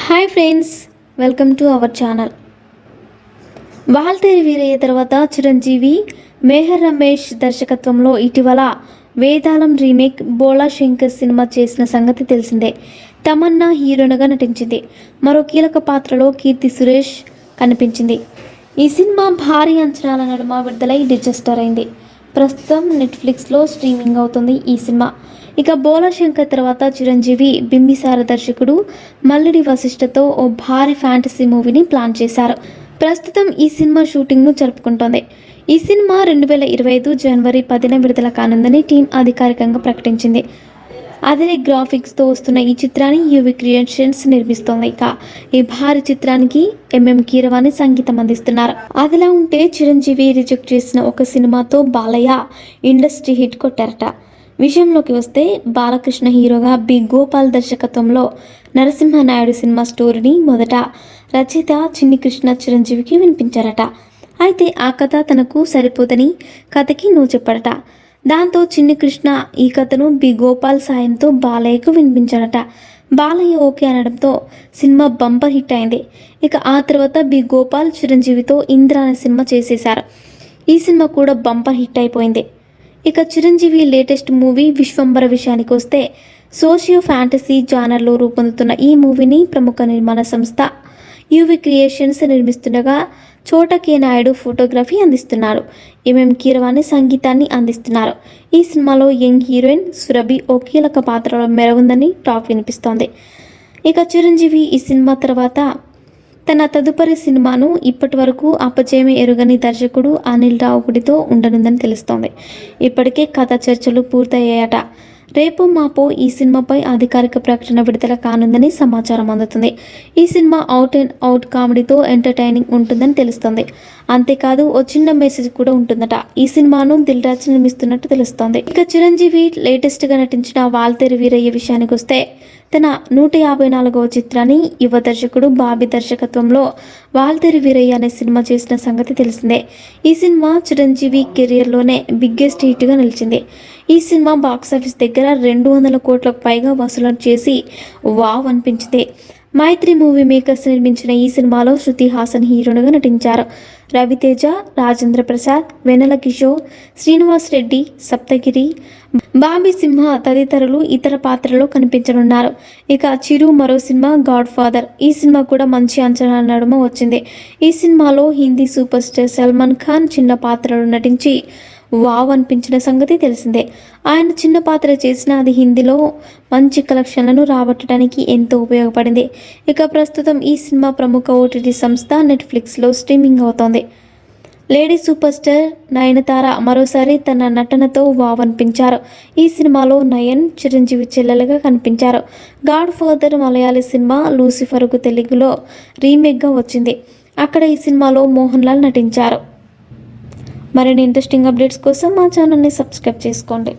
Hi friends, welcome to our channel. Waltair Veerayya తర్వాత చిరంజీవి మేహర్ రమేష్ దర్శకత్వంలో ఇటీవల వేదాళం రీమేక్ బోలా శంకర్ సినిమా చేసిన సంగతి తెలిసిందే. తమన్నా హీరోయిన్గా నటించింది. మరో కీలక పాత్రలో కీర్తి సురేష్ కనిపించింది. ఈ సినిమా భారీ అంచనాల నడుమ విడుదలై డిజాస్టర్ అయింది. ప్రస్తుతం నెట్ఫ్లిక్స్లో స్ట్రీమింగ్ అవుతుంది ఈ సినిమా. ఇక బోలా శంకర్ తర్వాత చిరంజీవి బింబిసార దర్శకుడు మల్లిడి వశిష్ఠతో ఓ భారీ ఫ్యాంటసీ మూవీని ప్లాన్ చేశారు. ప్రస్తుతం ఈ సినిమా షూటింగ్ను జరుపుకుంటోంది. ఈ సినిమా 2025 జనవరి 10న విడుదల కానుందని టీం అధికారికంగా ప్రకటించింది. అదే గ్రాఫిక్స్తో వస్తున్న ఈ చిత్రాన్ని యూవి క్రియేషన్స్ నిర్మిస్తోంది. ఇక ఈ భారీ చిత్రానికి ఎంఎం కీరవాణి సంగీతం అందిస్తున్నారు. అదిలా ఉంటే చిరంజీవి రిజెక్ట్ చేసిన ఒక సినిమాతో బాలయ్య ఇండస్ట్రీ హిట్ కొట్టారట. విషయంలోకి వస్తే బాలకృష్ణ హీరోగా బి గోపాల్ దర్శకత్వంలో నరసింహనాయుడు సినిమా స్టోరీని మొదట రచయిత చిన్ని కృష్ణ చిరంజీవికి వినిపించారట. అయితే ఆ కథ తనకు సరిపోదని కథకి నువ్వు చెప్పాడట. దాంతో చిన్ని కృష్ణ ఈ కథను బి గోపాల్ సాయంతో బాలయ్యకు వినిపించాడట. బాలయ్య ఓకే అనడంతో సినిమా బంపర్ హిట్ అయింది. ఇక ఆ తర్వాత బి గోపాల్ చిరంజీవితో ఇంద్ర అనే సినిమా చేసేశారు. ఈ సినిమా కూడా బంపర్ హిట్ అయిపోయింది. ఇక చిరంజీవి లేటెస్ట్ మూవీ విశ్వంబర విషయానికి వస్తే సోషియో ఫ్యాంటసీ జానర్లో రూపొందుతున్న ఈ మూవీని ప్రముఖ నిర్మాణ సంస్థ యూవి క్రియేషన్స్ నిర్మిస్తుండగా చోట కే నాయుడు ఫోటోగ్రఫీ అందిస్తున్నారు. ఎంఎం కీరవాణి సంగీతాన్ని అందిస్తున్నారు. ఈ సినిమాలో యంగ్ హీరోయిన్ సురభి ఓ కీలక పాత్రలో మెరవుందని టాక్ వినిపిస్తోంది. ఇక చిరంజీవి ఈ సినిమా తర్వాత తన తదుపరి సినిమాను ఇప్పటి వరకు అపజయమే ఎరుగని దర్శకుడు అనిల్ రావుపుడితో ఉండనుందని తెలుస్తోంది. ఇప్పటికే కథ చర్చలు పూర్తయ్యాయట. రేపు మాపో ఈ సినిమాపై అధికారిక ప్రకటన విడుదల కానుందని సమాచారం అందుతుంది. ఈ సినిమా అవుట్ అండ్ అవుట్ కామెడీతో ఎంటర్టైనింగ్ ఉంటుందని తెలుస్తోంది. అంతేకాదు ఓ చిన్న మెసేజ్ కూడా ఉంటుందట. ఈ సినిమాను దిల్ రాజు నిర్మిస్తున్నట్టు తెలుస్తోంది. ఇక చిరంజీవి లేటెస్ట్గా నటించిన వాల్తేరు వీరయ్య విషయానికి వస్తే తన 154వ చిత్రాన్ని యువ దర్శకుడు బాబీ దర్శకత్వంలో వాల్తేరు వీరయ్య అనే సినిమా చేసిన సంగతి తెలిసిందే. ఈ సినిమా చిరంజీవి కెరియర్లోనే బిగ్గెస్ట్ హిట్గా నిలిచింది. ఈ సినిమా బాక్సాఫీస్ దగ్గర 200 కోట్లకు పైగా వసూలు చేసి వావ్ అనిపించింది. మైత్రి మూవీ మేకర్స్ నిర్మించిన ఈ సినిమాలో శృతి హాసన్ హీరోయిన్గా నటించారు. రవితేజ, రాజేంద్ర ప్రసాద్, వెన్నెల కిషోర్, శ్రీనివాస్ రెడ్డి, సప్తగిరి, బాబీ సింహ తదితరులు ఇతర పాత్రలో కనిపించనున్నారు. ఇక చిరు మరో సినిమా గాడ్ ఫాదర్. ఈ సినిమా కూడా మంచి అంచనాల నడుమ వచ్చింది. ఈ సినిమాలో హిందీ సూపర్ స్టార్ సల్మాన్ ఖాన్ చిన్న పాత్రలో నటించి వావ్ అనిపించిన సంగతి తెలిసిందే. ఆయన చిన్న పాత్ర చేసిన అది హిందీలో మంచి కలెక్షన్లను రాబట్టడానికి ఎంతో ఉపయోగపడింది. ఇక ప్రస్తుతం ఈ సినిమా ప్రముఖ ఓటీటీ సంస్థ నెట్ఫ్లిక్స్లో స్ట్రీమింగ్ అవుతోంది. లేడీ సూపర్ స్టార్ నయనతార మరోసారి తన నటనతో వావ్ అనిపించారు. ఈ సినిమాలో నయన్ చిరంజీవి చెల్లెలుగా కనిపించారు. గాడ్ ఫాదర్ మలయాళీ సినిమా లూసిఫర్కు తెలుగులో రీమేక్గా వచ్చింది. అక్కడ ఈ సినిమాలో మోహన్ లాల్ నటించారు. మరిన్ని ఇంట్రెస్టింగ్ అప్డేట్స్ కోసం మా ఛానల్ని సబ్స్క్రైబ్ చేసుకోండి.